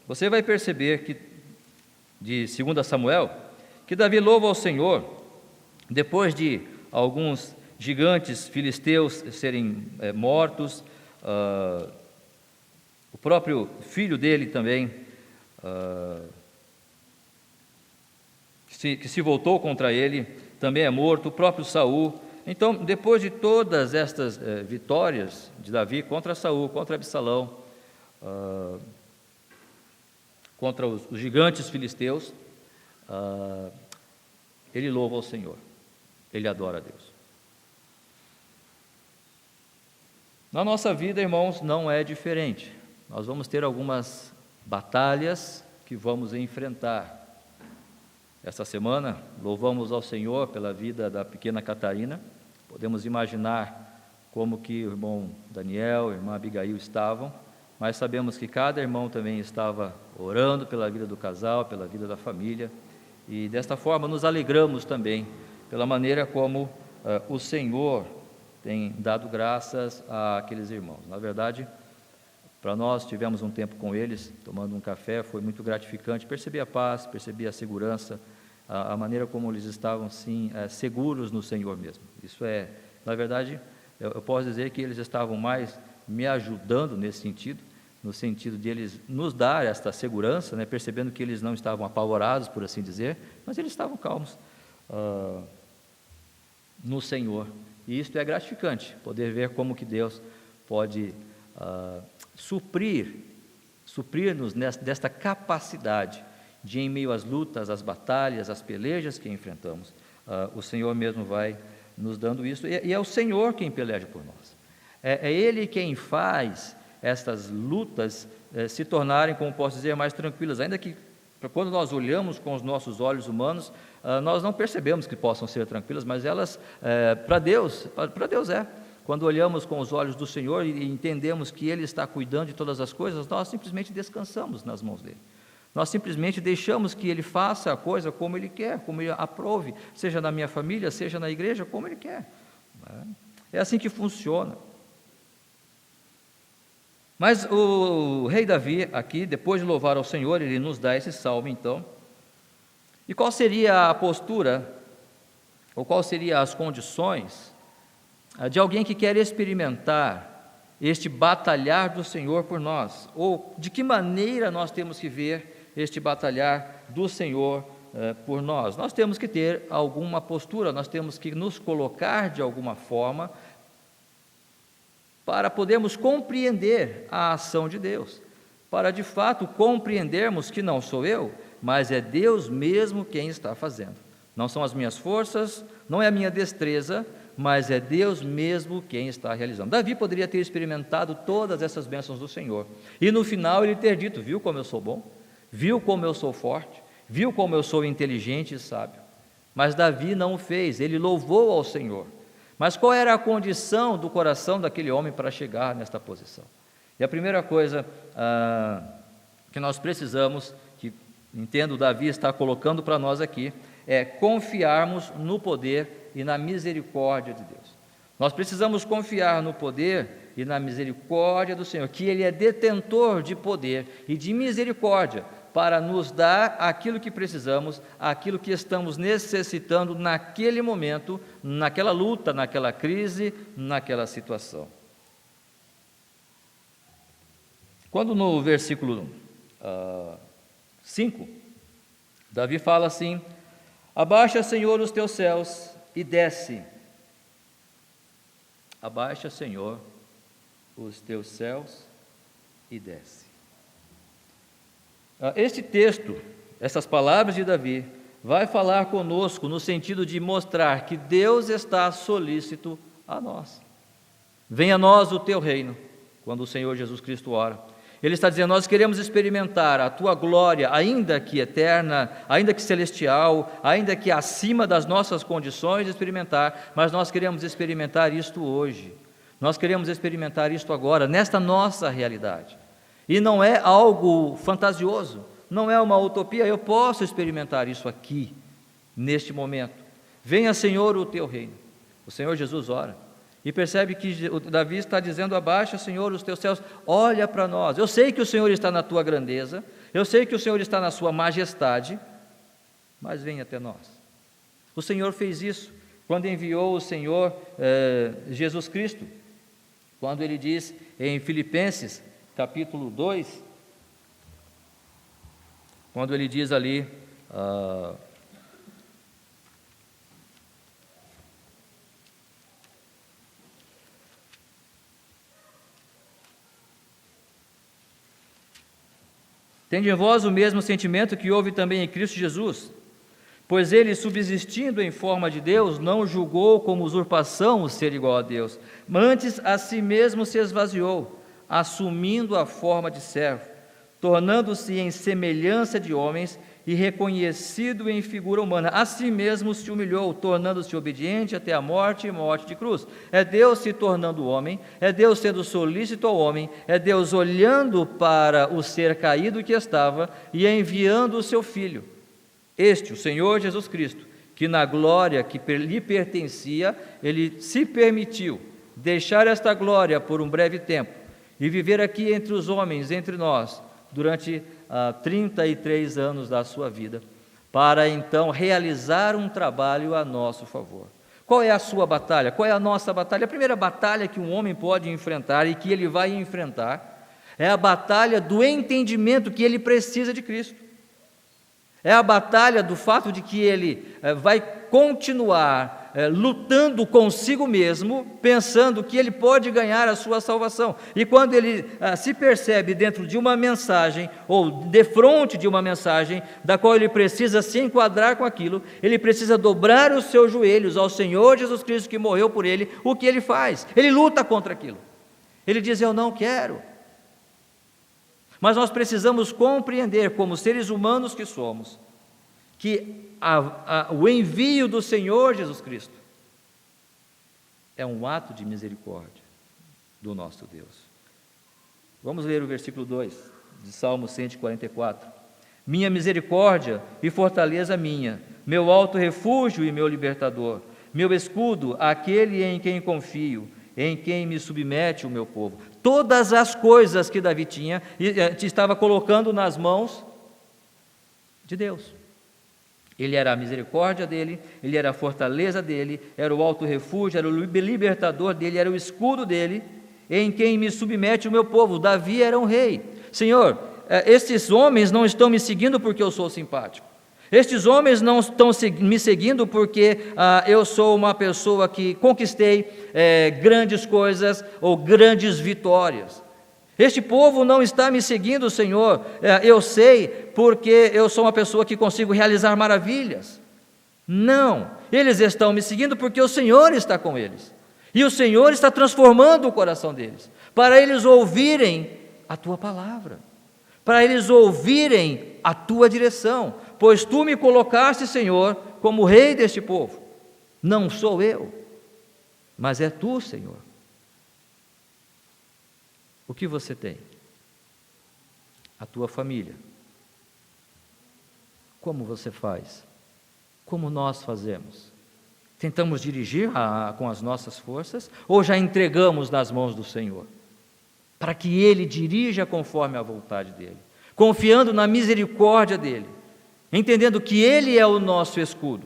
você vai perceber que, de 2 Samuel, que Davi louva ao Senhor, depois de alguns gigantes filisteus serem mortos, o próprio filho dele também, que se voltou contra ele, também é morto, o próprio Saul. Então, depois de todas estas vitórias de Davi contra Saul, contra Absalão, contra os gigantes filisteus, ele louva ao Senhor, ele adora a Deus. Na nossa vida, irmãos, não é diferente. Nós vamos ter algumas batalhas que vamos enfrentar. Esta semana, louvamos ao Senhor pela vida da pequena Catarina. Podemos imaginar como que o irmão Daniel, a irmã Abigail estavam, mas sabemos que cada irmão também estava orando pela vida do casal, pela vida da família, e desta forma nos alegramos também pela maneira como o Senhor tem dado graças àqueles irmãos. Na verdade, para nós, tivemos um tempo com eles, tomando um café, foi muito gratificante, percebi a paz, percebi a segurança, a maneira como eles estavam, sim, seguros no Senhor mesmo. Isso na verdade, eu posso dizer que eles estavam mais me ajudando nesse sentido, no sentido de eles nos dar esta segurança, né, percebendo que eles não estavam apavorados, por assim dizer, mas eles estavam calmos no Senhor. E isto é gratificante, poder ver como que Deus pode suprir-nos desta capacidade de, em meio às lutas, às batalhas, às pelejas que enfrentamos, o Senhor mesmo vai nos dando isso, e é o Senhor quem peleja por nós. É Ele quem faz estas lutas se tornarem, como posso dizer, mais tranquilas, ainda que quando nós olhamos com os nossos olhos humanos, nós não percebemos que possam ser tranquilas, mas elas, para Deus é. Quando olhamos com os olhos do Senhor e entendemos que Ele está cuidando de todas as coisas, nós simplesmente descansamos nas mãos dEle. Nós simplesmente deixamos que Ele faça a coisa como Ele quer, como Ele aprove, seja na minha família, seja na igreja, como Ele quer. É assim que funciona. Mas o rei Davi, aqui, depois de louvar ao Senhor, ele nos dá esse salmo, então. E qual seria a postura, ou qual seriam as condições de alguém que quer experimentar este batalhar do Senhor por nós? Ou de que maneira nós temos que ver este batalhar do Senhor por nós? Nós temos que ter alguma postura, nós temos que nos colocar de alguma forma para podermos compreender a ação de Deus, para de fato compreendermos que não sou eu, mas é Deus mesmo quem está fazendo. Não são as minhas forças, não é a minha destreza, mas é Deus mesmo quem está realizando. Davi poderia ter experimentado todas essas bênçãos do Senhor, e no final ele ter dito: viu como eu sou bom, viu como eu sou forte, viu como eu sou inteligente e sábio. Mas Davi não o fez, ele louvou ao Senhor. Mas qual era a condição do coração daquele homem para chegar nesta posição? E a primeira coisa que nós precisamos, que entendo Davi está colocando para nós aqui, é confiarmos no poder e na misericórdia de Deus. Nós precisamos confiar no poder e na misericórdia do Senhor, que Ele é detentor de poder e de misericórdia para nos dar aquilo que precisamos, aquilo que estamos necessitando naquele momento, naquela luta, naquela crise, naquela situação. Quando no versículo 5, Davi fala assim: abaixa, Senhor, os teus céus e desce. Abaixa, Senhor, os teus céus e desce. Este texto, essas palavras de Davi, vai falar conosco no sentido de mostrar que Deus está solícito a nós. Venha a nós o teu reino, quando o Senhor Jesus Cristo ora. Ele está dizendo: nós queremos experimentar a tua glória, ainda que eterna, ainda que celestial, ainda que acima das nossas condições de experimentar, mas nós queremos experimentar isto hoje. Nós queremos experimentar isto agora, nesta nossa realidade. E não é algo fantasioso, não é uma utopia, eu posso experimentar isso aqui, neste momento. Venha, Senhor, o teu reino. O Senhor Jesus ora. E percebe que o Davi está dizendo: abaixa, Senhor, os teus céus, olha para nós. Eu sei que o Senhor está na tua grandeza, eu sei que o Senhor está na sua majestade, mas vem até nós. O Senhor fez isso quando enviou o Senhor Jesus Cristo, quando Ele diz em Filipenses, capítulo 2, quando Ele diz ali, tende em vós o mesmo sentimento que houve também em Cristo Jesus, pois ele, subsistindo em forma de Deus, não julgou como usurpação o ser igual a Deus, mas antes a si mesmo se esvaziou, assumindo a forma de servo, tornando-se em semelhança de homens e reconhecido em figura humana. A si mesmo se humilhou, tornando-se obediente até a morte e morte de cruz. É Deus se tornando homem, é Deus sendo solícito ao homem, é Deus olhando para o ser caído que estava e enviando o seu Filho. Este, o Senhor Jesus Cristo, que na glória que lhe pertencia, Ele se permitiu deixar esta glória por um breve tempo e viver aqui entre os homens, entre nós, durante 33 anos da sua vida, para então realizar um trabalho a nosso favor. Qual é a sua batalha? Qual é a nossa batalha? A primeira batalha que um homem pode enfrentar e que ele vai enfrentar é a batalha do entendimento que ele precisa de Cristo. É a batalha do fato de que ele vai continuar lutando consigo mesmo, pensando que ele pode ganhar a sua salvação. E quando ele se percebe dentro de uma mensagem, ou defronte de uma mensagem, da qual ele precisa se enquadrar com aquilo, ele precisa dobrar os seus joelhos ao Senhor Jesus Cristo que morreu por ele, o que ele faz? Ele luta contra aquilo. Ele diz: eu não quero. Mas nós precisamos compreender, como seres humanos que somos, que o envio do Senhor Jesus Cristo é um ato de misericórdia do nosso Deus. Vamos ler o versículo 2 de Salmo 144. Minha misericórdia e fortaleza minha, meu alto refúgio e meu libertador, meu escudo, aquele em quem confio, em quem me submete o meu povo. Todas as coisas que Davi tinha, estava colocando nas mãos de Deus. Ele era a misericórdia dele, ele era a fortaleza dele, era o alto refúgio, era o libertador dele, era o escudo dele, em quem me submete o meu povo. Davi era um rei. Senhor, estes homens não estão me seguindo porque eu sou simpático. Estes homens não estão me seguindo porque eu sou uma pessoa que conquistei grandes coisas ou grandes vitórias. Este povo não está me seguindo, Senhor, eu sei, porque eu sou uma pessoa que consigo realizar maravilhas. Não, eles estão me seguindo porque o Senhor está com eles. E o Senhor está transformando o coração deles, para eles ouvirem a Tua palavra, para eles ouvirem a Tua direção, pois Tu me colocaste, Senhor, como rei deste povo. Não sou eu, mas é Tu, Senhor. O que você tem? A tua família. Como você faz? Como nós fazemos? Tentamos dirigir com as nossas forças ou já entregamos nas mãos do Senhor? Para que Ele dirija conforme a vontade dEle, confiando na misericórdia dEle, entendendo que Ele é o nosso escudo.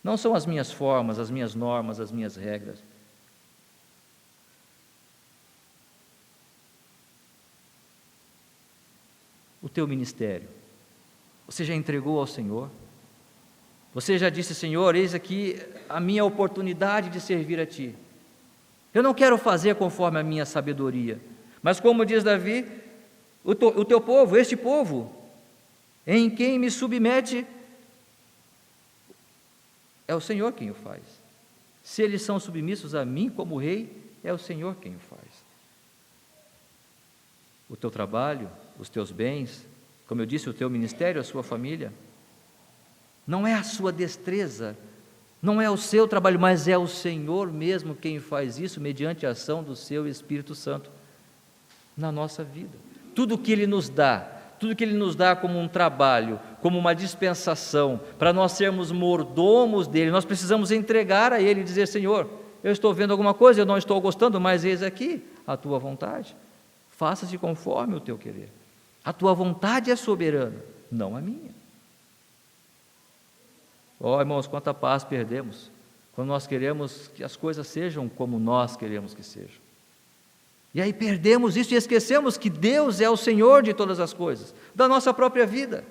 Não são as minhas formas, as minhas normas, as minhas regras. O teu ministério, você já entregou ao Senhor? Você já disse: Senhor, eis aqui a minha oportunidade de servir a Ti. Eu não quero fazer conforme a minha sabedoria, mas como diz Davi, o teu povo, este povo, em quem me submete, é o Senhor quem o faz. Se eles são submissos a mim como rei, é o Senhor quem o faz. O teu trabalho, os teus bens, como eu disse, o teu ministério, a sua família, não é a sua destreza, não é o seu trabalho, mas é o Senhor mesmo quem faz isso mediante a ação do seu Espírito Santo na nossa vida. Tudo que Ele nos dá como um trabalho, como uma dispensação, para nós sermos mordomos dEle, nós precisamos entregar a Ele e dizer: Senhor, eu estou vendo alguma coisa, eu não estou gostando, mas eis aqui a tua vontade. Faça-se conforme o teu querer. A tua vontade é soberana, não a minha. Irmãos, quanta paz perdemos quando nós queremos que as coisas sejam como nós queremos que sejam. E aí perdemos isso e esquecemos que Deus é o Senhor de todas as coisas, da nossa própria vida.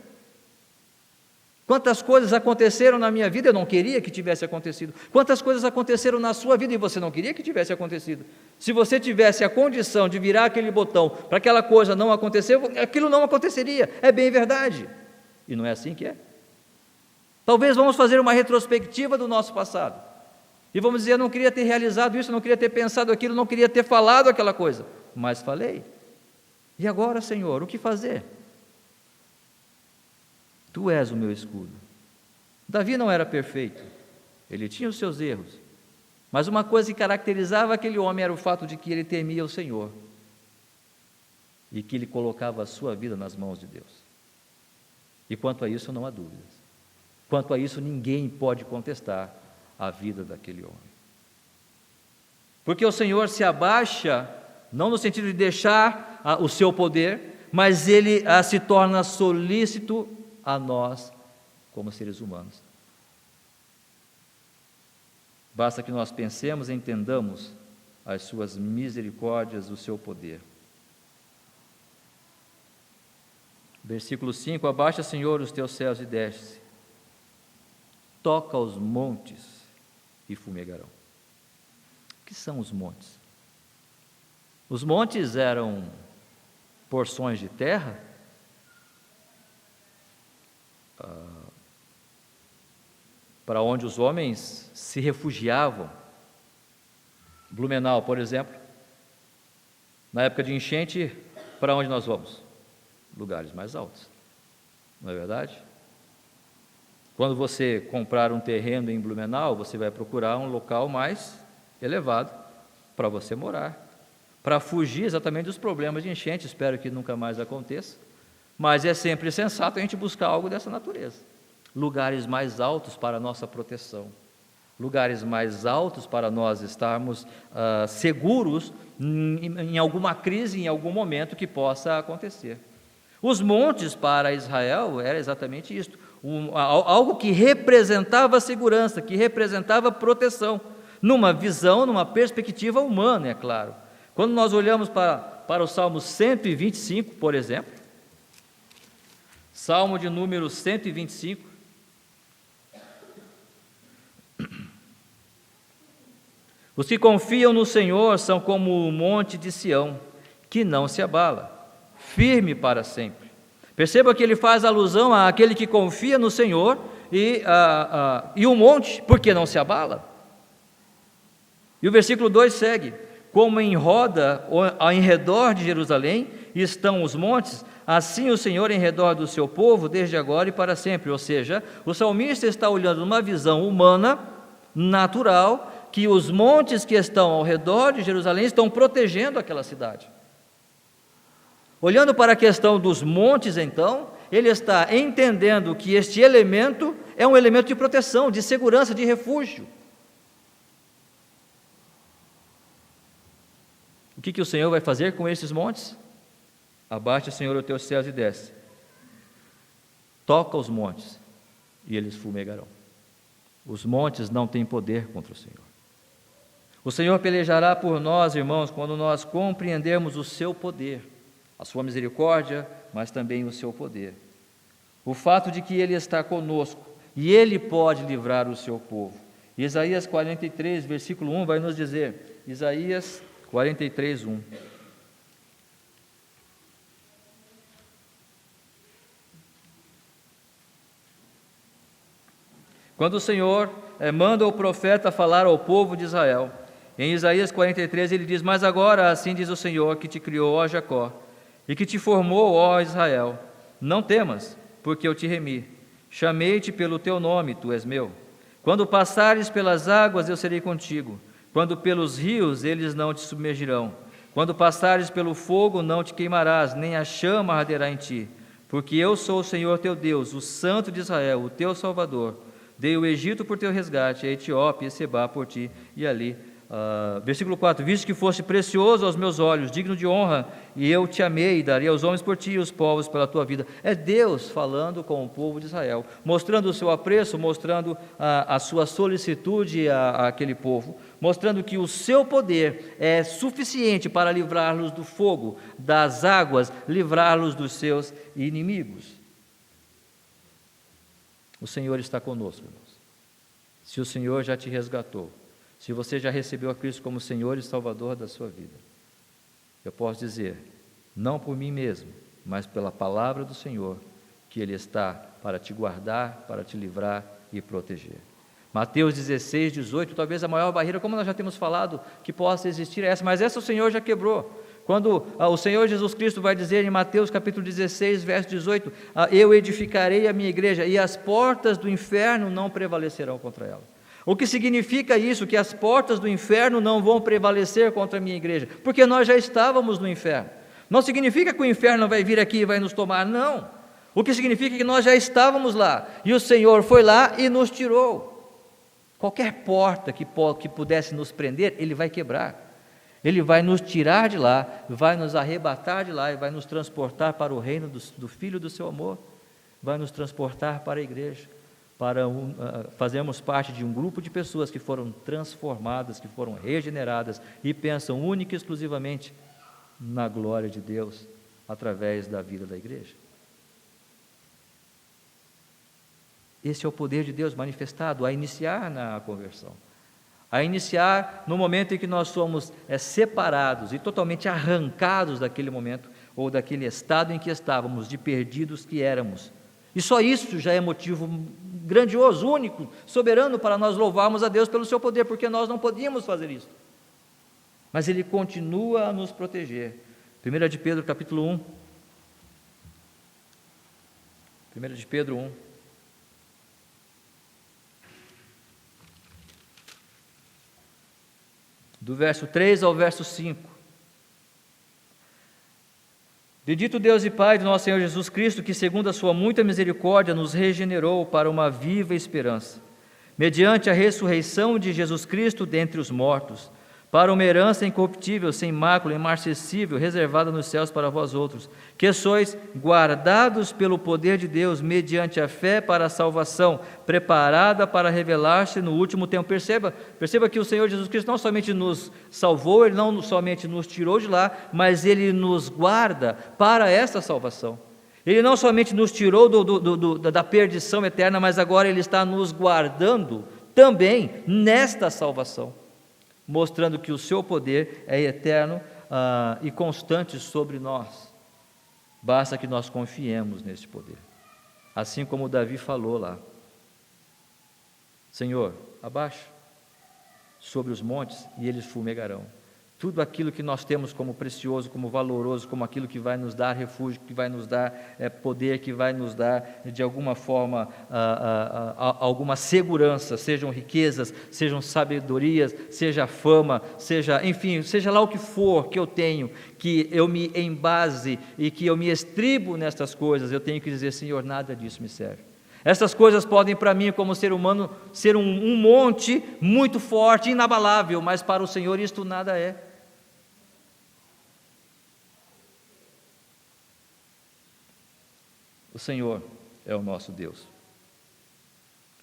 Quantas coisas aconteceram na minha vida, eu não queria que tivesse acontecido. Quantas coisas aconteceram na sua vida e você não queria que tivesse acontecido. Se você tivesse a condição de virar aquele botão para aquela coisa não acontecer, aquilo não aconteceria, é bem verdade. E não é assim que é. Talvez vamos fazer uma retrospectiva do nosso passado. E vamos dizer, eu não queria ter realizado isso, não queria ter pensado aquilo, não queria ter falado aquela coisa. Mas falei. E agora, Senhor, o que fazer? Tu és o meu escudo. Davi não era perfeito, ele tinha os seus erros, mas uma coisa que caracterizava aquele homem era o fato de que ele temia o Senhor e que ele colocava a sua vida nas mãos de Deus. E quanto a isso não há dúvidas. Quanto a isso ninguém pode contestar a vida daquele homem. Porque o Senhor se abaixa, não no sentido de deixar o seu poder, mas ele se torna solícito a nós como seres humanos. Basta que nós pensemos e entendamos as suas misericórdias, o seu poder. Versículo 5: abaixa, Senhor, os teus céus e desce, toca os montes e fumegarão. O que são os montes? Os montes eram porções de terra para onde os homens se refugiavam. Blumenau, por exemplo, na época de enchente, para onde nós vamos? Lugares mais altos, não é verdade? Quando você comprar um terreno em Blumenau, você vai procurar um local mais elevado para você morar, para fugir exatamente dos problemas de enchente. Espero que nunca mais aconteça, mas é sempre sensato a gente buscar algo dessa natureza. Lugares mais altos para a nossa proteção, lugares mais altos para nós estarmos seguros em alguma crise, em algum momento que possa acontecer. Os montes para Israel era exatamente isto, algo que representava segurança, que representava proteção, numa visão, numa perspectiva humana, é claro. Quando nós olhamos para o Salmo 125, por exemplo, Salmo de número 125, os que confiam no Senhor são como o monte de Sião, que não se abala, firme para sempre. Perceba que ele faz alusão àquele que confia no Senhor e o monte, porque não se abala. E o versículo 2 segue: como em roda em redor de Jerusalém estão os montes, assim o Senhor em redor do seu povo, desde agora e para sempre. Ou seja, o salmista está olhando numa visão humana, natural, que os montes que estão ao redor de Jerusalém estão protegendo aquela cidade. Olhando para a questão dos montes, então, ele está entendendo que este elemento é um elemento de proteção, de segurança, de refúgio. O que o Senhor vai fazer com esses montes? Abaixa, Senhor, os teus céus e desce. Toca os montes e eles fumegarão. Os montes não têm poder contra o Senhor. O Senhor pelejará por nós, irmãos, quando nós compreendermos o seu poder, a sua misericórdia, mas também o seu poder. O fato de que Ele está conosco e Ele pode livrar o seu povo. Isaías 43, versículo 1 vai nos dizer, Isaías 43, 1. Quando o Senhor manda o profeta falar ao povo de Israel, em Isaías 43 ele diz: mas agora assim diz o Senhor que te criou, ó Jacó, e que te formou, ó Israel, não temas, porque eu te remi, chamei-te pelo teu nome, tu és meu. Quando passares pelas águas, eu serei contigo, quando pelos rios, eles não te submergirão. Quando passares pelo fogo, não te queimarás, nem a chama arderá em ti, porque eu sou o Senhor teu Deus, o Santo de Israel, o teu Salvador. Dei o Egito por teu resgate, a Etiópia e Sebá por ti, e ali Versículo 4: visto que foste precioso aos meus olhos, digno de honra, e eu te amei, e darei aos homens por ti e os povos pela tua vida. É Deus falando com o povo de Israel, mostrando o seu apreço, mostrando a sua solicitude àquele povo, mostrando que o seu poder é suficiente para livrá-los do fogo, das águas, livrá-los dos seus inimigos. O Senhor está conosco, irmãos. Se o Senhor já te resgatou, se você já recebeu a Cristo como Senhor e Salvador da sua vida, eu posso dizer, não por mim mesmo, mas pela palavra do Senhor, que Ele está para te guardar, para te livrar e proteger. Mateus 16, 18, talvez a maior barreira, como nós já temos falado, que possa existir é essa, mas essa o Senhor já quebrou. Quando o Senhor Jesus Cristo vai dizer em Mateus capítulo 16, verso 18, eu edificarei a minha igreja e as portas do inferno não prevalecerão contra ela. O que significa isso? Que as portas do inferno não vão prevalecer contra a minha igreja, porque nós já estávamos no inferno. Não significa que o inferno vai vir aqui e vai nos tomar, não. O que significa que nós já estávamos lá, e o Senhor foi lá e nos tirou. Qualquer porta que pudesse nos prender, Ele vai quebrar. Ele vai nos tirar de lá, vai nos arrebatar de lá e vai nos transportar para o reino do Filho do seu amor, vai nos transportar para a igreja, para fazermos parte de um grupo de pessoas que foram transformadas, que foram regeneradas e pensam única e exclusivamente na glória de Deus através da vida da igreja. Esse é o poder de Deus manifestado a iniciar na conversão, a iniciar no momento em que nós somos separados e totalmente arrancados daquele momento ou daquele estado em que estávamos, de perdidos que éramos. E só isso já é motivo grandioso, único, soberano para nós louvarmos a Deus pelo seu poder, porque nós não podíamos fazer isso. Mas Ele continua a nos proteger. 1 de Pedro capítulo 1. 1 de Pedro 1. Do verso 3 ao verso 5. Bendito Deus e Pai de nosso Senhor Jesus Cristo, que segundo a sua muita misericórdia nos regenerou para uma viva esperança, mediante a ressurreição de Jesus Cristo dentre os mortos, para uma herança incorruptível, sem mácula, imarcessível, reservada nos céus para vós outros, que sois guardados pelo poder de Deus, mediante a fé para a salvação, preparada para revelar-se no último tempo. Perceba que o Senhor Jesus Cristo não somente nos salvou, Ele não somente nos tirou de lá, mas Ele nos guarda para essa salvação. Ele não somente nos tirou da perdição eterna, mas agora Ele está nos guardando também nesta salvação, mostrando que o seu poder é eterno e constante sobre nós. Basta que nós confiemos nesse poder. Assim como Davi falou lá: Senhor, abaixa sobre os montes e eles fumegarão. Tudo aquilo que nós temos como precioso, como valoroso, como aquilo que vai nos dar refúgio, que vai nos dar poder, que vai nos dar de alguma forma alguma segurança, sejam riquezas, sejam sabedorias, seja fama, enfim, seja lá o que for que eu tenho, que eu me embase e que eu me estribo nestas coisas, eu tenho que dizer: Senhor, nada disso me serve. Essas coisas podem para mim, como ser humano, ser um monte muito forte, inabalável, mas para o Senhor isto nada é. O Senhor é o nosso Deus,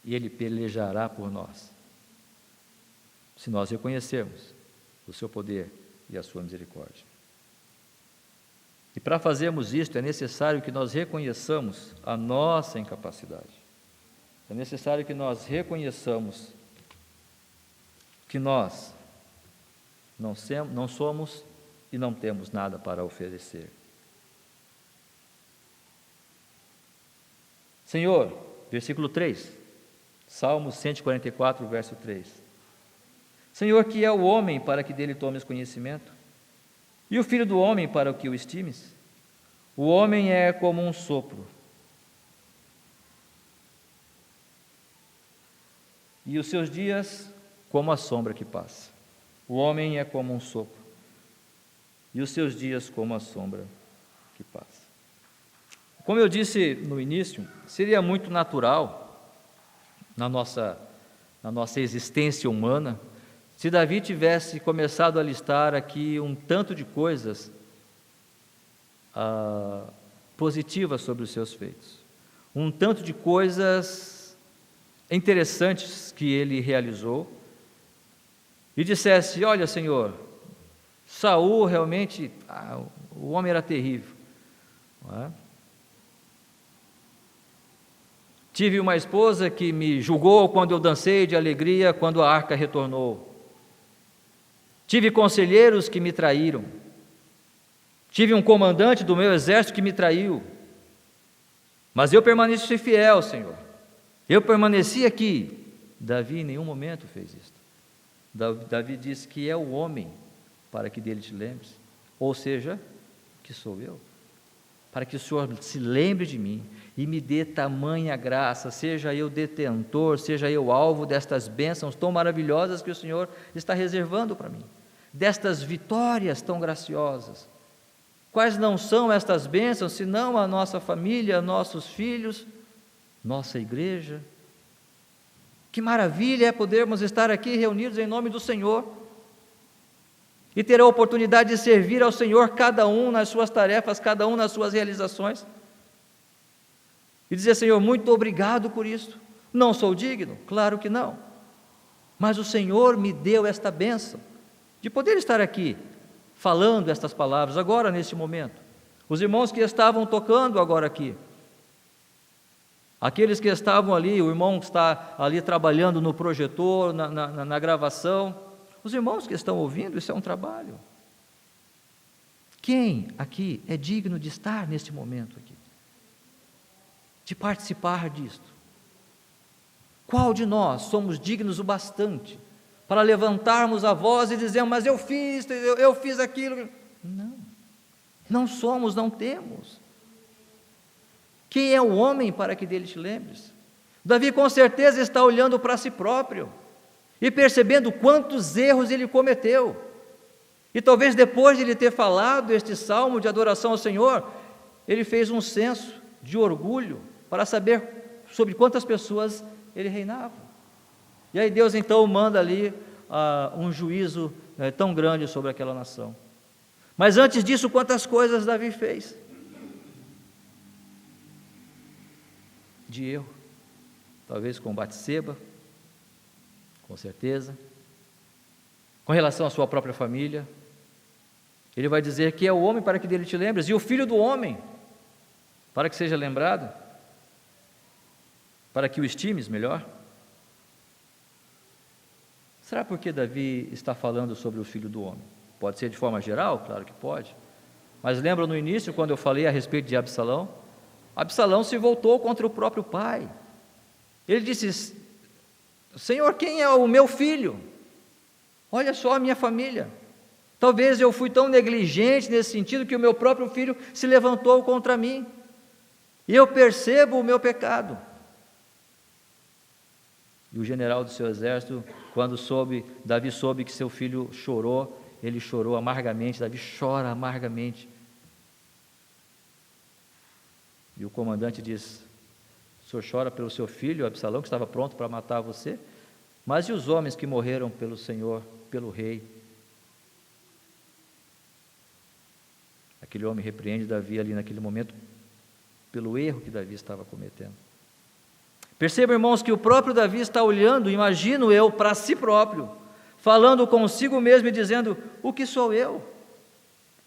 e Ele pelejará por nós, se nós reconhecermos o seu poder e a sua misericórdia. E para fazermos isto, é necessário que nós reconheçamos a nossa incapacidade. É necessário que nós reconheçamos que nós não somos e não temos nada para oferecer. Senhor, versículo 3, Salmo 144, verso 3. Senhor, que é o homem para que dele tomes conhecimento? E o filho do homem para o que o estimes? O homem é como um sopro, e os seus dias como a sombra que passa. O homem é como um sopro, e os seus dias como a sombra que passa. Como eu disse no início, seria muito natural na nossa existência humana se Davi tivesse começado a listar aqui um tanto de coisas positivas sobre os seus feitos, um tanto de coisas interessantes que ele realizou, e dissesse: olha, Senhor, Saul realmente, o homem era terrível, não é? Tive uma esposa que me julgou quando eu dancei de alegria, quando a arca retornou. Tive conselheiros que me traíram. Tive um comandante do meu exército que me traiu. Mas eu permaneci fiel, Senhor. Eu permaneci aqui. Davi em nenhum momento fez isso. Davi disse que é o homem para que dele te lembres. Ou seja, que sou eu. Para que o Senhor se lembre de mim e me dê tamanha graça, seja eu detentor, seja eu alvo destas bênçãos tão maravilhosas que o Senhor está reservando para mim, destas vitórias tão graciosas. Quais não são estas bênçãos, senão a nossa família, nossos filhos, nossa igreja? Que maravilha é podermos estar aqui reunidos em nome do Senhor e ter a oportunidade de servir ao Senhor, cada um nas suas tarefas, cada um nas suas realizações, e dizer: Senhor, muito obrigado por isso. Não sou digno? Claro que não, mas o Senhor me deu esta bênção de poder estar aqui falando estas palavras agora, neste momento. Os irmãos que estavam tocando agora aqui, aqueles que estavam ali, o irmão que está ali trabalhando no projetor, na gravação, os irmãos que estão ouvindo, isso é um trabalho. Quem aqui é digno de estar neste momento aqui? De participar disto? Qual de nós somos dignos o bastante para levantarmos a voz e dizer: mas eu fiz aquilo? Não somos, não temos. Quem é o homem para que dele te lembres? Davi com certeza está olhando para si próprio e percebendo quantos erros ele cometeu. E talvez depois de ele ter falado este salmo de adoração ao Senhor, ele fez um censo de orgulho para saber sobre quantas pessoas ele reinava. E aí Deus então manda ali um juízo tão grande sobre aquela nação. Mas antes disso, quantas coisas Davi fez de erro? Talvez com Batseba, com certeza. Com relação à sua própria família, ele vai dizer que é o homem para que dele te lembres, e o filho do homem para que seja lembrado, para que o estimes melhor. Será porque Davi está falando sobre o filho do homem? Pode ser de forma geral? Claro que pode. Mas lembra no início, quando eu falei a respeito de Absalão? Absalão se voltou contra o próprio pai. Ele disse: Senhor, quem é o meu filho? Olha só a minha família. Talvez eu fui tão negligente nesse sentido que o meu próprio filho se levantou contra mim. E eu percebo o meu pecado. E o general do seu exército, quando Davi soube que seu filho chorou, ele chorou amargamente. Davi chora amargamente. E o comandante diz: o senhor chora pelo seu filho, Absalão, que estava pronto para matar você? Mas e os homens que morreram pelo Senhor, pelo rei? Aquele homem repreende Davi ali naquele momento pelo erro que Davi estava cometendo. Percebam, irmãos, que o próprio Davi está olhando, imagino eu, para si próprio, falando consigo mesmo e dizendo: o que sou eu?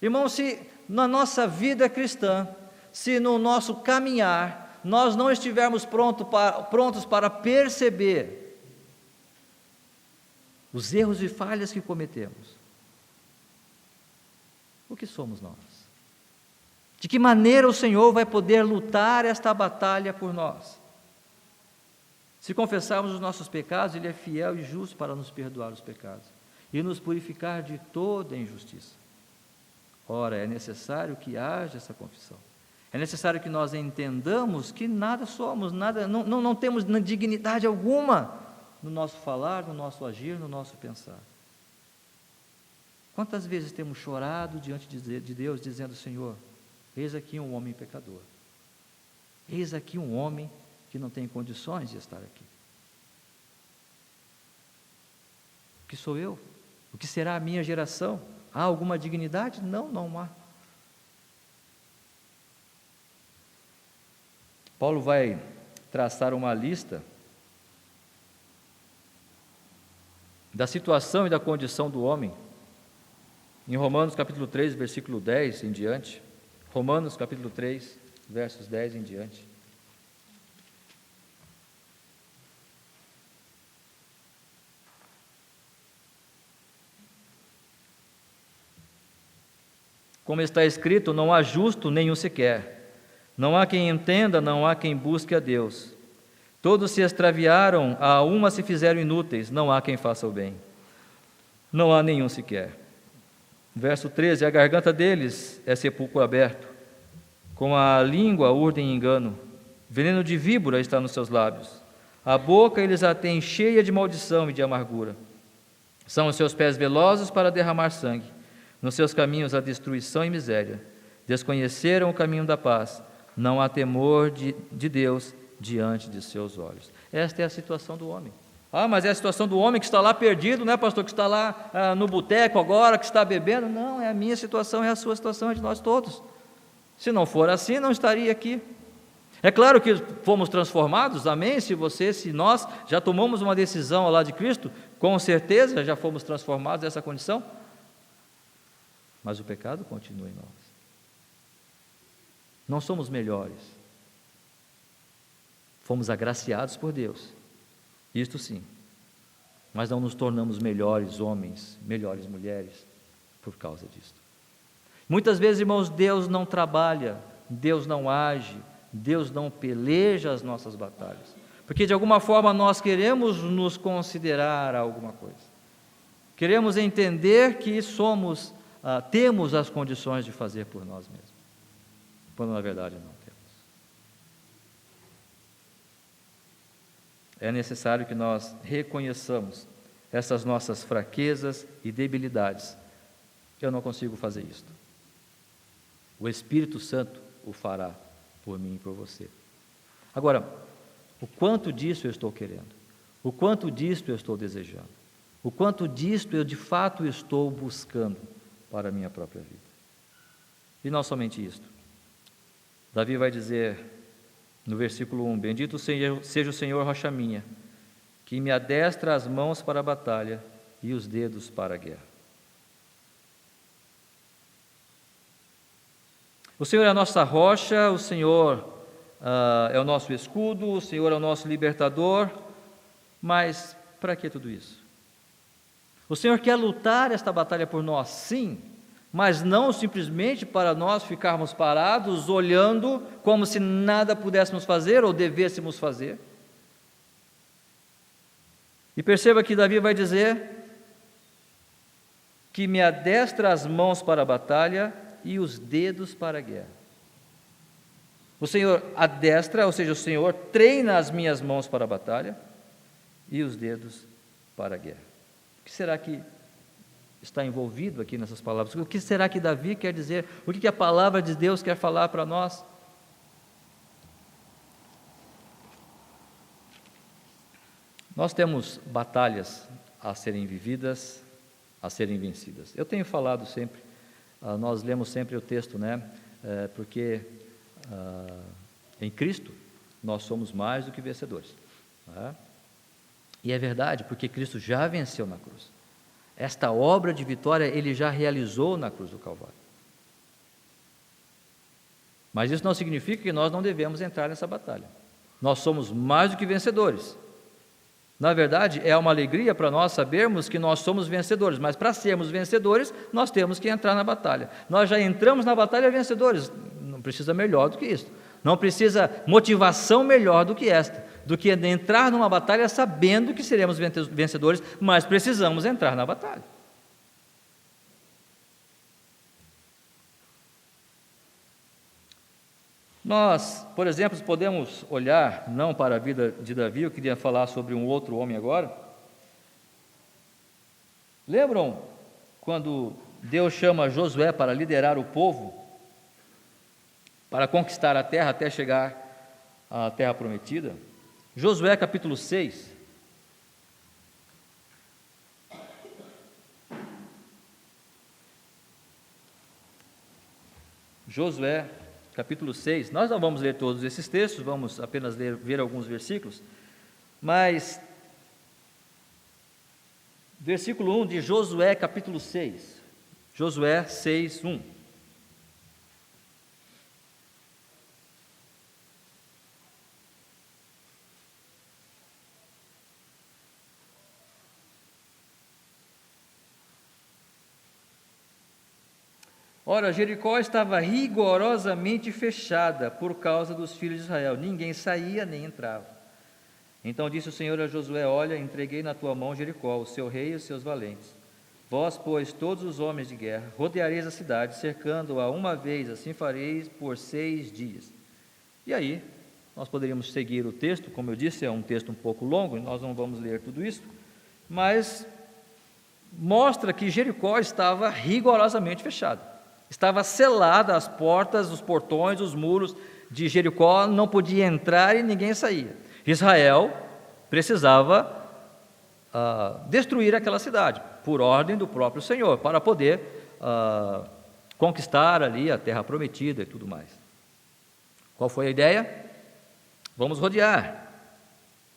Irmãos, se na nossa vida cristã, se no nosso caminhar, nós não estivermos prontos para perceber os erros e falhas que cometemos, o que somos nós? De que maneira o Senhor vai poder lutar esta batalha por nós? Se confessarmos os nossos pecados, Ele é fiel e justo para nos perdoar os pecados e nos purificar de toda injustiça. Ora, é necessário que haja essa confissão. É necessário que nós entendamos que nada somos, não temos dignidade alguma no nosso falar, no nosso agir, no nosso pensar. Quantas vezes temos chorado diante de Deus, dizendo: Senhor, eis aqui um homem pecador, eis aqui um homem que não tem condições de estar aqui. O que sou eu? O que será a minha geração? Há alguma dignidade? Não, não há. Paulo vai traçar uma lista da situação e da condição do homem, em Romanos capítulo 3, versículo 10 em diante. Romanos capítulo 3, versos 10 em diante. Como está escrito, não há justo nenhum sequer, não há quem entenda, não há quem busque a Deus. Todos se extraviaram, a uma se fizeram inúteis, não há quem faça o bem. Não há nenhum sequer. Verso 13, a garganta deles é sepulcro aberto, com a língua urdem engano, veneno de víbora está nos seus lábios. A boca eles a têm cheia de maldição e de amargura. São os seus pés velozes para derramar sangue, nos seus caminhos há destruição e miséria. Desconheceram o caminho da paz, não há temor de Deus diante de seus olhos. Esta é a situação do homem. Mas é a situação do homem que está lá perdido, né, pastor? Que está lá no boteco agora, que está bebendo. Não, é a minha situação, é a sua situação, é de nós todos. Se não for assim, não estaria aqui. É claro que fomos transformados, amém? Se nós já tomamos uma decisão ao lado de Cristo, com certeza já fomos transformados nessa condição. Mas o pecado continua em nós. Não somos melhores. Fomos agraciados por Deus. Isto sim. Mas não nos tornamos melhores homens, melhores mulheres, por causa disto. Muitas vezes, irmãos, Deus não trabalha, Deus não age, Deus não peleja as nossas batalhas. Porque de alguma forma nós queremos nos considerar alguma coisa. Queremos entender que temos as condições de fazer por nós mesmos. Quando na verdade não temos. É necessário que nós reconheçamos essas nossas fraquezas e debilidades. Eu não consigo fazer isto. O Espírito Santo o fará por mim e por você. Agora, o quanto disso eu estou querendo? O quanto disto eu estou desejando? O quanto disto eu de fato estou buscando para a minha própria vida? E não somente isto. Davi vai dizer no versículo 1, bendito seja o Senhor, rocha minha, que me adestra as mãos para a batalha e os dedos para a guerra. O Senhor é a nossa rocha, o Senhor é o nosso escudo, o Senhor é o nosso libertador, mas para que tudo isso? O Senhor quer lutar esta batalha por nós, sim, mas não simplesmente para nós ficarmos parados, olhando como se nada pudéssemos fazer ou devêssemos fazer. E perceba que Davi vai dizer que me adestra as mãos para a batalha e os dedos para a guerra. O Senhor adestra, ou seja, o Senhor treina as minhas mãos para a batalha e os dedos para a guerra. O que será que está envolvido aqui nessas palavras? O que será que Davi quer dizer? O que a palavra de Deus quer falar para nós? Nós temos batalhas a serem vividas, a serem vencidas. Eu tenho falado sempre, nós lemos sempre o texto, né? Porque em Cristo nós somos mais do que vencedores. Né? E é verdade, porque Cristo já venceu na cruz. Esta obra de vitória Ele já realizou na cruz do Calvário. Mas isso não significa que nós não devemos entrar nessa batalha. Nós somos mais do que vencedores. Na verdade, é uma alegria para nós sabermos que nós somos vencedores, mas para sermos vencedores, nós temos que entrar na batalha. Nós já entramos na batalha vencedores, não precisa melhor do que isso. Não precisa motivação melhor do que esta, do que entrar numa batalha sabendo que seremos vencedores, mas precisamos entrar na batalha. Nós, por exemplo, podemos olhar, não para a vida de Davi, eu queria falar sobre um outro homem agora. Lembram quando Deus chama Josué para liderar o povo, para conquistar a terra até chegar à terra prometida? Josué capítulo 6. Josué, capítulo 6. Nós não vamos ler todos esses textos, vamos apenas ver alguns versículos, mas versículo 1 de Josué, capítulo 6. Josué 6, 1. Ora, Jericó estava rigorosamente fechada por causa dos filhos de Israel. Ninguém saía nem entrava. Então disse o Senhor a Josué: olha, entreguei na tua mão Jericó, o seu rei e os seus valentes. Vós, pois, todos os homens de guerra, rodeareis a cidade, cercando-a uma vez, assim fareis por 6 dias. E aí, nós poderíamos seguir o texto, como eu disse, é um texto um pouco longo, e nós não vamos ler tudo isso, mas mostra que Jericó estava rigorosamente fechada. Estava selada as portas, os portões, os muros de Jericó, não podia entrar e ninguém saía. Israel precisava destruir aquela cidade, por ordem do próprio Senhor, para poder conquistar ali a terra prometida e tudo mais. Qual foi a ideia? Vamos rodear.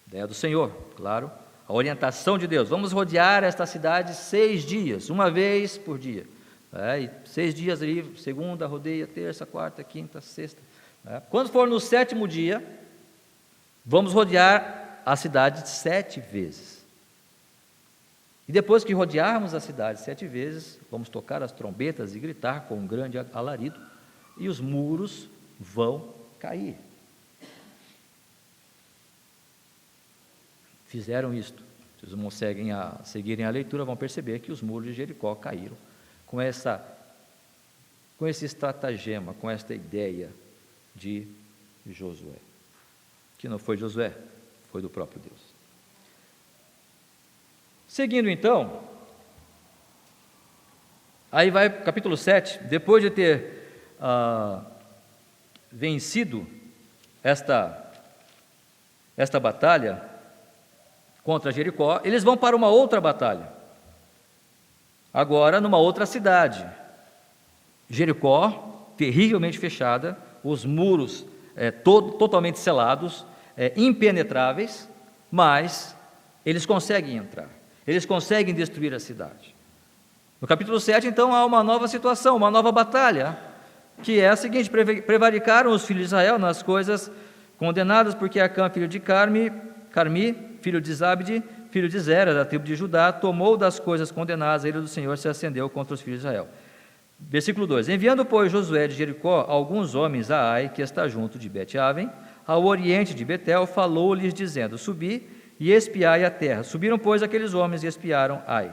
Ideia do Senhor, claro, a orientação de Deus. Vamos rodear esta cidade 6 dias, uma vez por dia. E 6 dias ali, segunda, rodeia, terça, quarta, quinta, sexta. Quando for no 7º dia, vamos rodear a cidade 7 vezes. E depois que rodearmos a cidade 7 vezes, vamos tocar as trombetas e gritar com um grande alarido, e os muros vão cair. Fizeram isto. Se os irmãos seguirem a leitura, vão perceber que os muros de Jericó caíram com esse estratagema, com esta ideia de Josué, que não foi Josué, foi do próprio Deus. Seguindo então, aí vai capítulo 7, depois de ter vencido esta batalha contra Jericó, eles vão para uma outra batalha, agora numa outra cidade. Jericó, terrivelmente fechada, os muros totalmente selados, impenetráveis, mas eles conseguem entrar, eles conseguem destruir a cidade. No capítulo 7, então, há uma nova situação, uma nova batalha, que é a seguinte: prevaricaram os filhos de Israel nas coisas condenadas, porque Acã, filho de Carmi, filho de Zabde, filho de Zera, da tribo de Judá, tomou das coisas condenadas, a ira do Senhor se acendeu contra os filhos de Israel. Versículo 2: enviando, pois, Josué de Jericó alguns homens a Ai, que está junto de Bet-Aven, ao oriente de Betel, falou-lhes, dizendo: subi e espiai a terra. Subiram, pois, aqueles homens e espiaram Ai.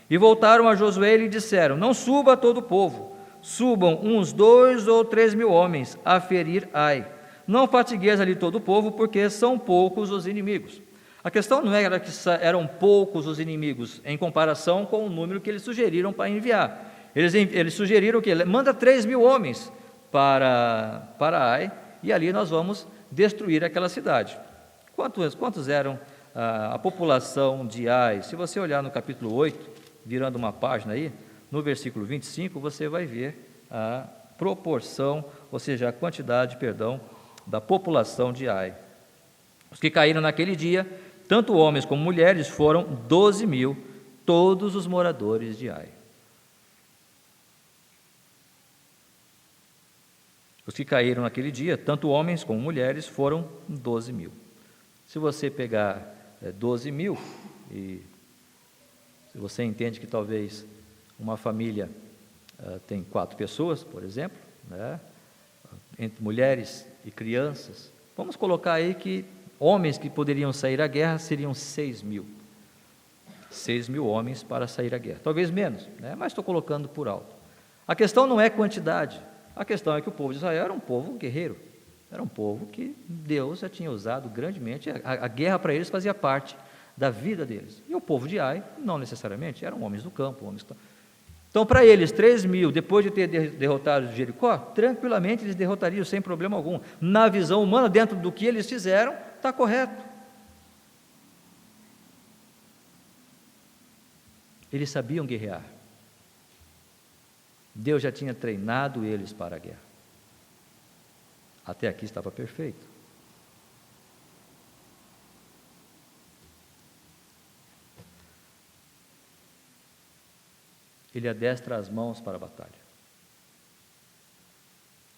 E voltaram a Josué e lhe disseram: não suba todo o povo, subam uns 2 ou 3 mil homens a ferir Ai. Não fatigueis ali todo o povo, porque são poucos os inimigos. A questão não era que eram poucos os inimigos em comparação com o número que eles sugeriram para enviar. Eles sugeriram que manda 3 mil homens para Ai, e ali nós vamos destruir aquela cidade. Quantos eram a população de Ai? Se você olhar no capítulo 8, virando uma página aí, no versículo 25, você vai ver a proporção, ou seja, a quantidade, da população de Ai. Os que caíram naquele dia, tanto homens como mulheres, foram 12 mil, todos os moradores de Ai. Os que caíram naquele dia, tanto homens como mulheres, foram 12 mil. Se você pegar 12 mil, e se você entende que talvez uma família tem 4 pessoas, por exemplo, né, entre mulheres e crianças, vamos colocar aí que homens que poderiam sair à guerra seriam 6 mil. 6 mil homens para sair à guerra. Talvez menos, né? Mas estou colocando por alto. A questão não é quantidade. A questão é que o povo de Israel era um povo guerreiro. Era um povo que Deus já tinha usado grandemente. A guerra para eles fazia parte da vida deles. E o povo de Ai, não necessariamente, eram homens do campo. Então, para eles, 3 mil, depois de ter derrotado Jericó, tranquilamente eles derrotariam sem problema algum. Na visão humana, dentro do que eles fizeram, está correto. Eles sabiam guerrear. Deus já tinha treinado eles para a guerra. Até aqui estava perfeito. Ele adestra as mãos para a batalha.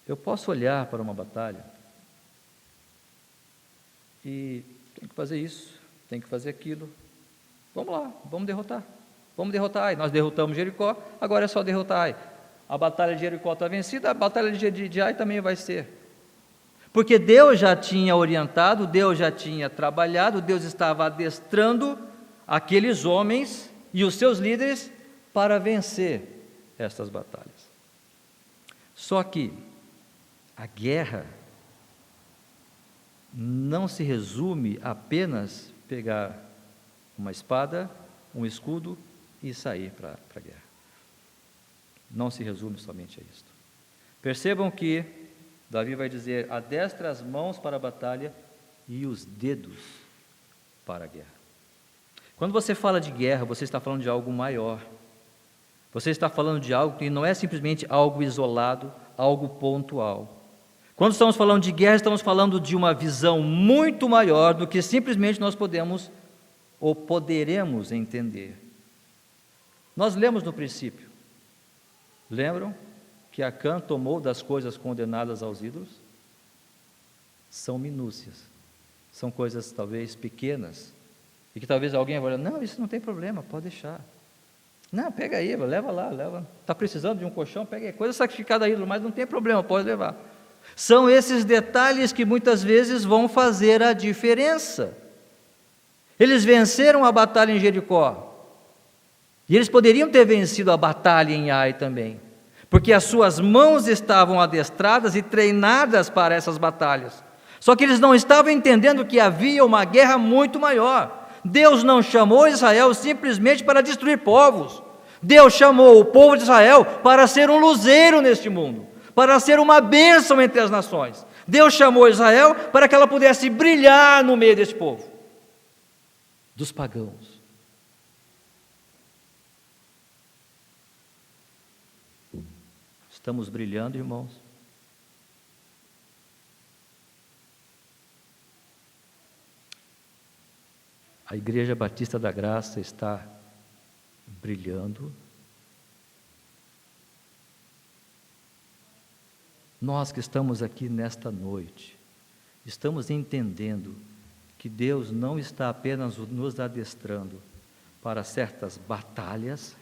Eu posso olhar para uma batalha e tem que fazer isso, tem que fazer aquilo. Vamos lá, vamos derrotar. Vamos derrotar Ai. Nós derrotamos Jericó, agora é só derrotar Ai. A batalha de Jericó está vencida, a batalha de Ai também vai ser. Porque Deus já tinha orientado, Deus já tinha trabalhado, Deus estava adestrando aqueles homens e os seus líderes para vencer estas batalhas. Só que a guerra não se resume apenas pegar uma espada, um escudo e sair para a guerra. Não se resume somente a isto. Percebam que Davi vai dizer: adestra as mãos para a batalha e os dedos para a guerra. Quando você fala de guerra, você está falando de algo maior. Você está falando de algo que não é simplesmente algo isolado, algo pontual. Quando estamos falando de guerra, estamos falando de uma visão muito maior do que simplesmente nós podemos ou poderemos entender. Nós lemos no princípio, lembram que Acã tomou das coisas condenadas aos ídolos? São minúcias, são coisas talvez pequenas, e que talvez alguém vai falar: não, isso não tem problema, pode deixar. Não, pega aí, leva lá, leva. Está precisando de um colchão, pega aí. Coisa sacrificada a ídolo, mas não tem problema, pode levar. São esses detalhes que muitas vezes vão fazer a diferença. Eles venceram a batalha em Jericó, e eles poderiam ter vencido a batalha em Ai também, porque as suas mãos estavam adestradas e treinadas para essas batalhas. Só que eles não estavam entendendo que havia uma guerra muito maior. Deus não chamou Israel simplesmente para destruir povos. Deus chamou o povo de Israel para ser um luzeiro neste mundo, para ser uma bênção entre as nações. Deus chamou Israel para que ela pudesse brilhar no meio deste povo, dos pagãos. Estamos brilhando, irmãos? A Igreja Batista da Graça está brilhando. Nós que estamos aqui nesta noite, estamos entendendo que Deus não está apenas nos adestrando para certas batalhas,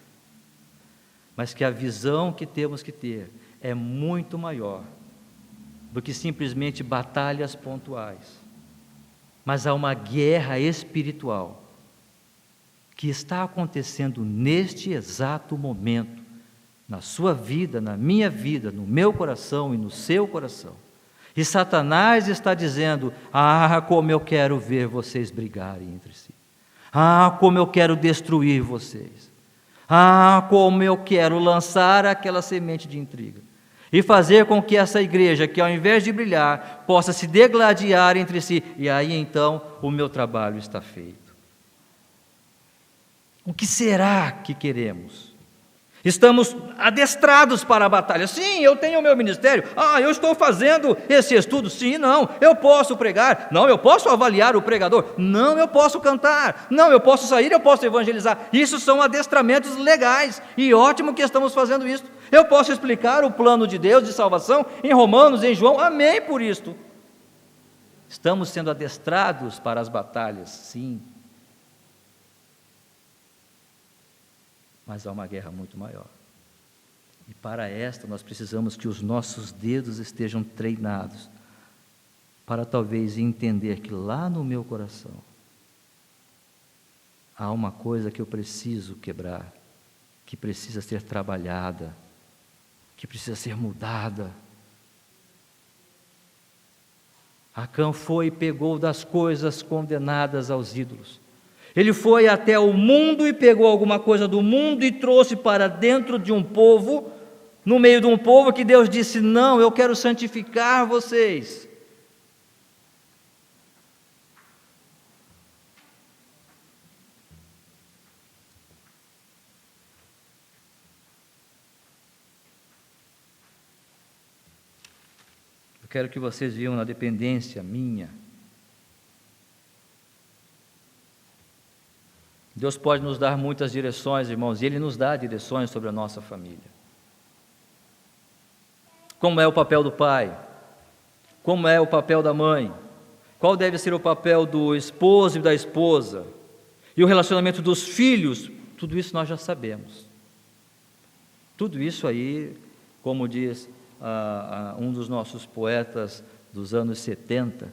mas que a visão que temos que ter é muito maior do que simplesmente batalhas pontuais. Mas há uma guerra espiritual que está acontecendo neste exato momento, na sua vida, na minha vida, no meu coração e no seu coração. E Satanás está dizendo: ah, como eu quero ver vocês brigarem entre si. Ah, como eu quero destruir vocês. Ah, como eu quero lançar aquela semente de intriga. E fazer com que essa igreja, que ao invés de brilhar, possa se degladiar entre si. E aí então o meu trabalho está feito. O que será que queremos? Estamos adestrados para a batalha. Sim, eu tenho o meu ministério. Ah, eu estou fazendo esse estudo. Sim, não, eu posso pregar. Não, eu posso avaliar o pregador. Não, eu posso cantar. Não, eu posso sair, eu posso evangelizar. Isso são adestramentos legais. E ótimo que estamos fazendo isso. Eu posso explicar o plano de Deus de salvação em Romanos, em João. Amém por isto. Estamos sendo adestrados para as batalhas, sim. Mas há uma guerra muito maior. E para esta nós precisamos que os nossos dedos estejam treinados, para talvez entender que lá no meu coração há uma coisa que eu preciso quebrar, que precisa ser trabalhada, que precisa ser mudada. Acã foi e pegou das coisas condenadas aos ídolos. Ele foi até o mundo e pegou alguma coisa do mundo e trouxe para dentro de um povo, no meio de um povo que Deus disse: não, eu quero santificar vocês. Eu quero que vocês vivam na dependência minha. Deus pode nos dar muitas direções, irmãos, e Ele nos dá direções sobre a nossa família. Como é o papel do pai? Como é o papel da mãe? Qual deve ser o papel do esposo e da esposa? E o relacionamento dos filhos? Tudo isso nós já sabemos. Tudo isso aí, como diz um dos nossos poetas dos anos 70,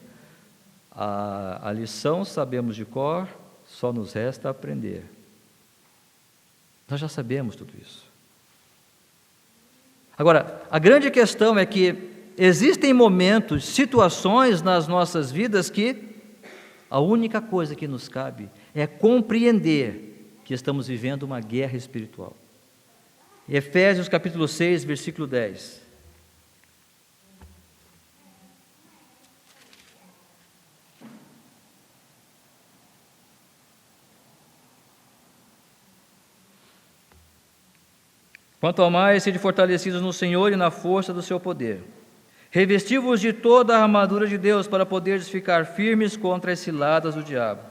a lição sabemos de cor, só nos resta aprender. Nós já sabemos tudo isso. Agora, a grande questão é que existem momentos, situações nas nossas vidas que a única coisa que nos cabe é compreender que estamos vivendo uma guerra espiritual. Efésios capítulo 6, versículo 10. Quanto ao mais, sede fortalecidos no Senhor e na força do seu poder. Revesti-vos de toda a armadura de Deus para poderes ficar firmes contra as ciladas do diabo.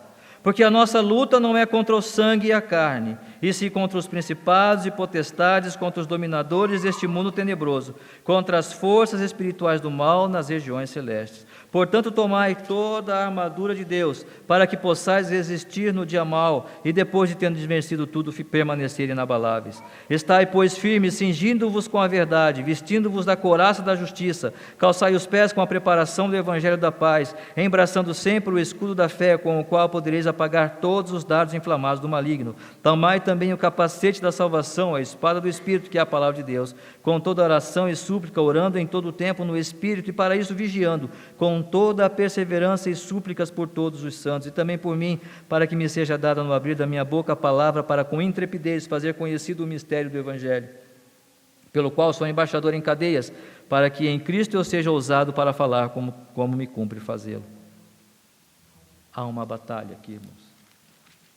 Porque a nossa luta não é contra o sangue e a carne, e sim contra os principados e potestades, contra os dominadores deste mundo tenebroso, contra as forças espirituais do mal nas regiões celestes. Portanto, tomai toda a armadura de Deus, para que possais resistir no dia mau, e depois de tendo vencido tudo, permanecer inabaláveis. Estai, pois, firmes, cingindo-vos com a verdade, vestindo-vos da couraça da justiça, calçai os pés com a preparação do evangelho da paz, embraçando sempre o escudo da fé, com o qual podereis apagar todos os dardos inflamados do maligno. Tomai também o capacete da salvação, a espada do Espírito, que é a palavra de Deus, com toda oração e súplica, orando em todo o tempo no Espírito, e para isso vigiando, com toda a perseverança e súplicas por todos os santos, e também por mim, para que me seja dada no abrir da minha boca a palavra, para com intrepidez fazer conhecido o mistério do Evangelho, pelo qual sou embaixador em cadeias, para que em Cristo eu seja ousado para falar como me cumpre fazê-lo. Há uma batalha aqui, irmãos.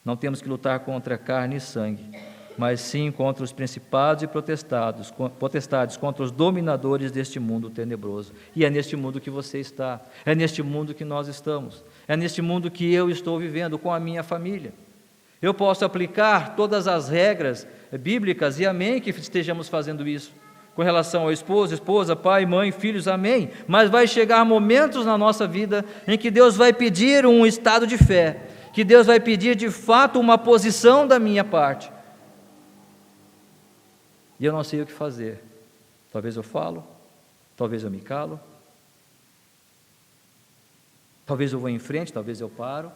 Não temos que lutar contra carne e sangue, mas sim contra os principados e potestades, contra os dominadores deste mundo tenebroso. E é neste mundo que você está, é neste mundo que nós estamos, é neste mundo que eu estou vivendo com a minha família. Eu posso aplicar todas as regras bíblicas, e amém que estejamos fazendo isso, com relação ao esposo, esposa, pai, mãe, filhos, amém. Mas vai chegar momentos na nossa vida em que Deus vai pedir um estado de fé, que Deus vai pedir de fato uma posição da minha parte. E eu não sei o que fazer. Talvez eu falo, talvez eu me calo, talvez eu vou em frente, talvez eu paro.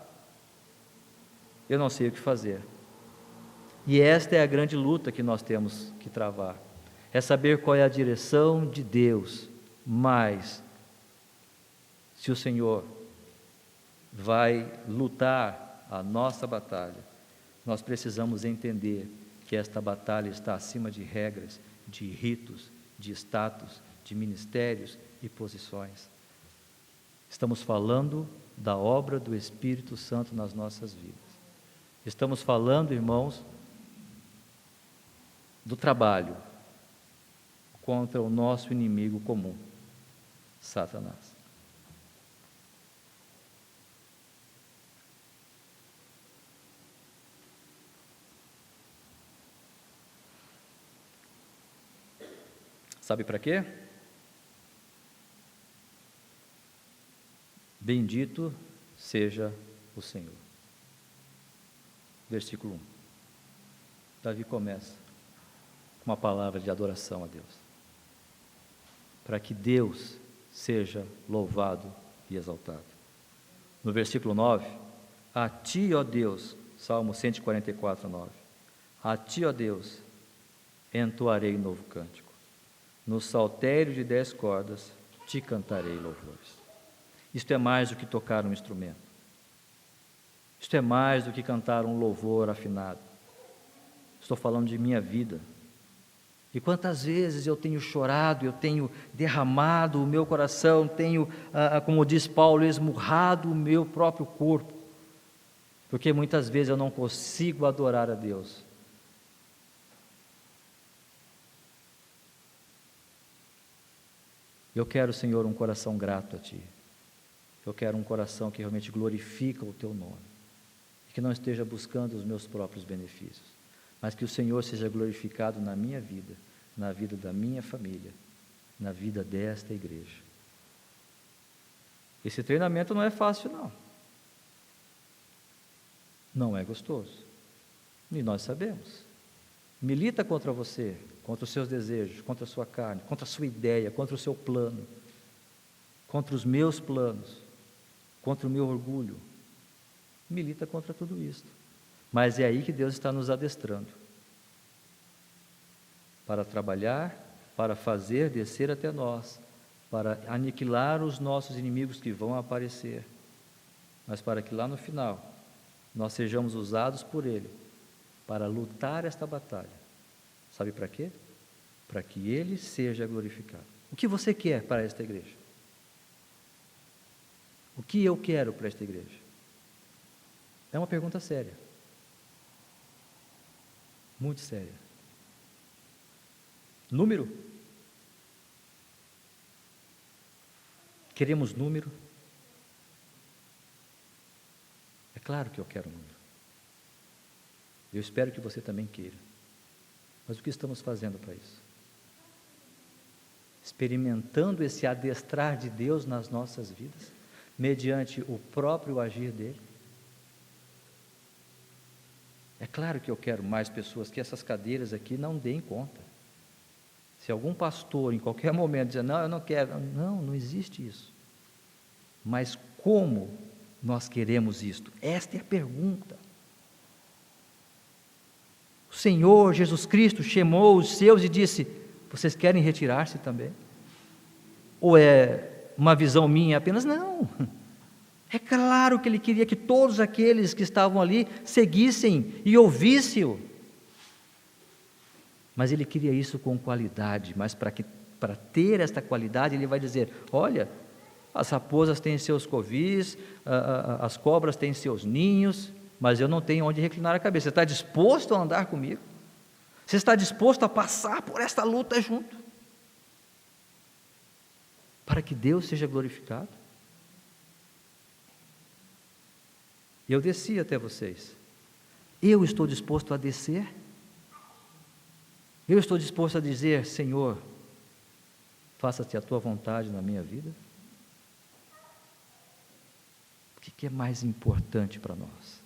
Eu não sei o que fazer. E esta é a grande luta que nós temos que travar. É saber qual é a direção de Deus, mas se o Senhor vai lutar a nossa batalha, nós precisamos entender que esta batalha está acima de regras, de ritos, de status, de ministérios e posições. Estamos falando da obra do Espírito Santo nas nossas vidas. Estamos falando, irmãos, do trabalho contra o nosso inimigo comum, Satanás. Sabe para quê? Bendito seja o Senhor. Versículo 1. Davi começa com uma palavra de adoração a Deus, para que Deus seja louvado e exaltado. No versículo 9, a Ti, ó Deus, Salmo 144, 9, a Ti, ó Deus, entoarei novo cântico, no saltério de 10 cordas, Te cantarei louvores. Isto é mais do que tocar um instrumento, isto é mais do que cantar um louvor afinado. Estou falando de minha vida. E quantas vezes eu tenho chorado, eu tenho derramado o meu coração, tenho, como diz Paulo, esmurrado o meu próprio corpo, porque muitas vezes eu não consigo adorar a Deus. Eu quero, Senhor, um coração grato a Ti. Eu quero um coração que realmente glorifica o Teu nome, que não esteja buscando os meus próprios benefícios, mas que o Senhor seja glorificado na minha vida, na vida da minha família, na vida desta igreja. Esse treinamento não é fácil, não. Não é gostoso. E nós sabemos. Milita contra você, contra os seus desejos, contra a sua carne, contra a sua ideia, contra o seu plano, contra os meus planos, contra o meu orgulho. Milita contra tudo isso. Mas é aí que Deus está nos adestrando para trabalhar, para fazer descer até nós, para aniquilar os nossos inimigos que vão aparecer, mas para que lá no final nós sejamos usados por Ele para lutar esta batalha. Sabe para quê? Para que Ele seja glorificado. O que você quer para esta igreja? O que eu quero para esta igreja? É uma pergunta séria. Muito séria. Número? Queremos número? É claro que eu quero número. Eu espero que você também queira. Mas o que estamos fazendo para isso? Experimentando esse adestrar de Deus nas nossas vidas, mediante o próprio agir dele? É claro que eu quero mais pessoas, que essas cadeiras aqui não deem conta. Se algum pastor em qualquer momento dizer, não, eu não quero, não existe isso. Mas como nós queremos isto? Esta é a pergunta. O Senhor Jesus Cristo chamou os seus e disse, vocês querem retirar-se também? Ou é uma visão minha apenas? Não. É claro que Ele queria que todos aqueles que estavam ali seguissem e ouvissem-o. Mas Ele queria isso com qualidade, mas para ter esta qualidade, Ele vai dizer, olha, as raposas têm seus covis, as cobras têm seus ninhos, mas eu não tenho onde reclinar a cabeça. Você está disposto a andar comigo? Você está disposto a passar por esta luta junto? Para que Deus seja glorificado? Eu desci até vocês. Eu estou disposto a descer? Eu estou disposto a dizer, Senhor, faça-te a tua vontade na minha vida? O que é mais importante para nós?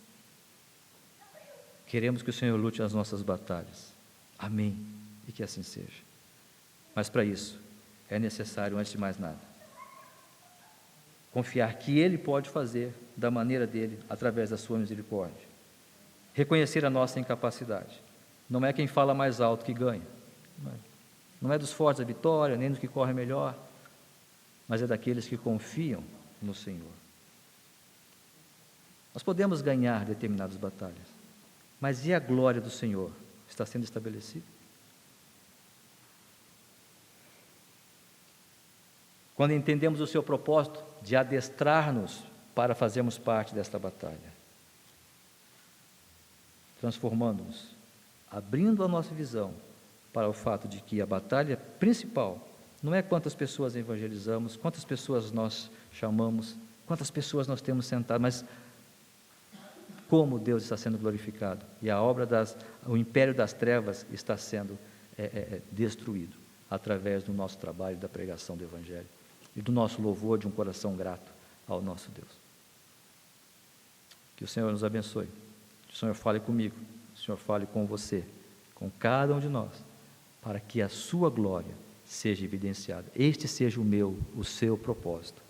Queremos que o Senhor lute as nossas batalhas. Amém. E que assim seja. Mas para isso, é necessário, antes de mais nada, confiar que Ele pode fazer da maneira dEle, através da sua misericórdia. Reconhecer a nossa incapacidade. Não é quem fala mais alto que ganha. Não é dos fortes a vitória, nem dos que correm melhor, mas é daqueles que confiam no Senhor. Nós podemos ganhar determinadas batalhas, mas e a glória do Senhor? Está sendo estabelecida? Quando entendemos o seu propósito de adestrar-nos para fazermos parte desta batalha, transformando-nos, abrindo a nossa visão para o fato de que a batalha principal não é quantas pessoas evangelizamos, quantas pessoas nós chamamos, quantas pessoas nós temos sentado, mas como Deus está sendo glorificado e a obra o império das trevas está sendo destruído através do nosso trabalho, da pregação do Evangelho e do nosso louvor de um coração grato ao nosso Deus. Que o Senhor nos abençoe, que o Senhor fale comigo, que o Senhor fale com você, com cada um de nós, para que a sua glória seja evidenciada. Este seja o seu propósito,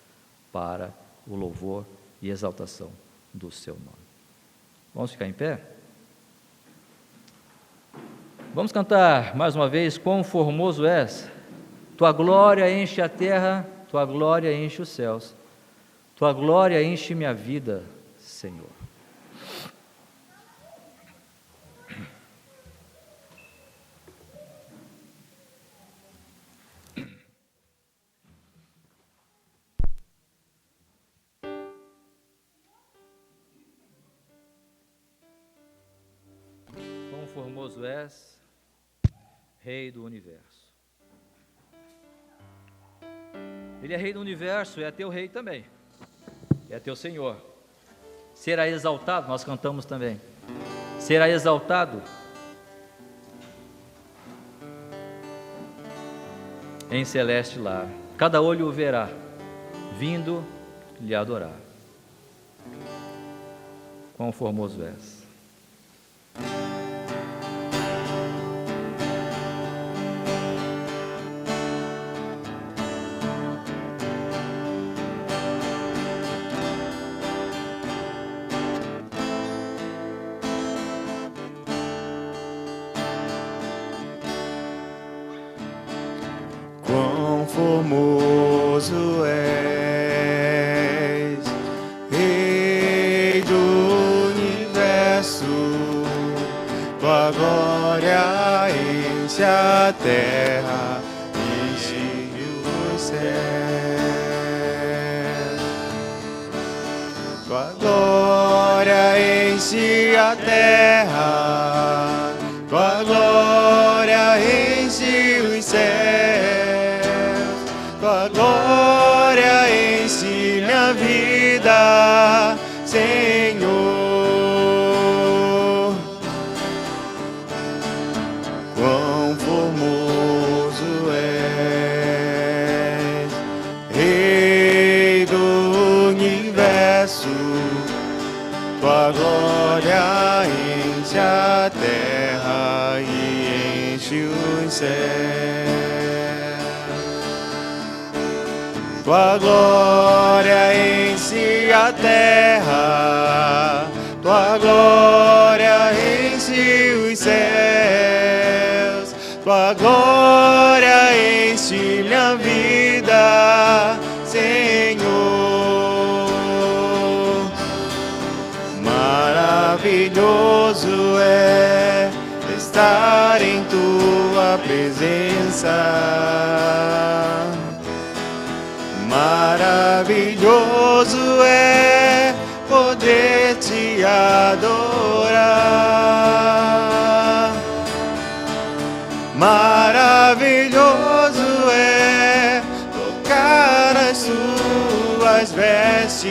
para o louvor e exaltação do seu nome. Vamos ficar em pé? Vamos cantar mais uma vez, quão formoso és, tua glória enche a terra, tua glória enche os céus, tua glória enche minha vida, Senhor. Quão formoso és, Rei do Universo. Ele é rei do universo, é teu rei também, é teu Senhor. Será exaltado, nós cantamos também, será exaltado em celeste lar, cada olho o verá, vindo lhe adorar. Quão formoso és. Quão formoso és, Rei do universo, tua glória enche a terra, enche os céus. Tua glória enche a terra, tua glória enche os céus. Tua glória enche minha vida, Senhor. Quão formoso és, Rei do universo, tua glória enche a terra e enche os céus. Tua glória enche a terra, tua glória enche os céus, tua glória enche minha vida, Senhor. Maravilhoso é estar em tua presença. Maravilhoso é poder te adorar. Maravilhoso é tocar as suas vestes.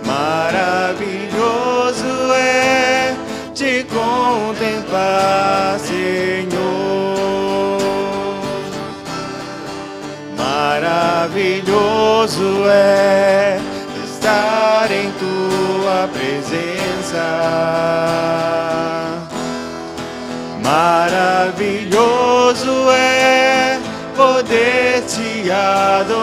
Maravilhoso é te contemplar, Senhor. Maravilhoso é estar em tua presença. Maravilhoso é poder te adorar.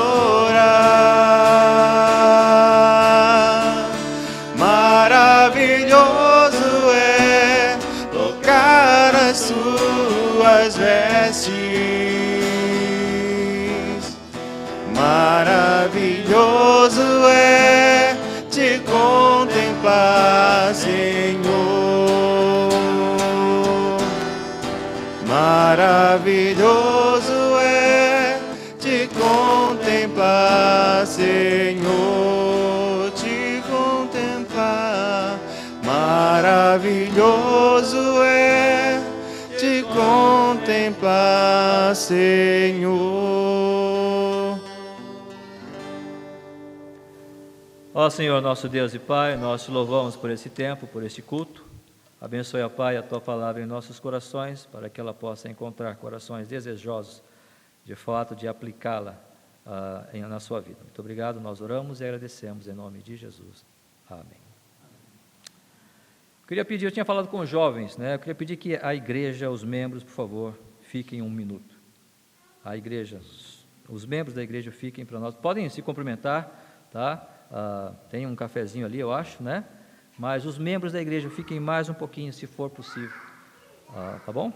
Maravilhoso é tocar as suas vestes. Maravilhoso é te contemplar, Senhor. Maravilhoso é te contemplar, Senhor, te contemplar. Maravilhoso é te contemplar, Senhor. Ó Senhor, nosso Deus e Pai, nós te louvamos por esse tempo, por este culto. Abençoe, ó Pai, a Tua palavra em nossos corações, para que ela possa encontrar corações desejosos, de fato, de aplicá-la na sua vida. Muito obrigado, nós oramos e agradecemos em nome de Jesus. Amém. Eu tinha falado com os jovens, né? Eu queria pedir que a igreja, os membros, por favor, fiquem um minuto. A igreja, os membros da igreja fiquem para nós. Podem se cumprimentar, tá? Tem um cafezinho ali, eu acho, né? Mas os membros da igreja fiquem mais um pouquinho, se for possível. Tá bom?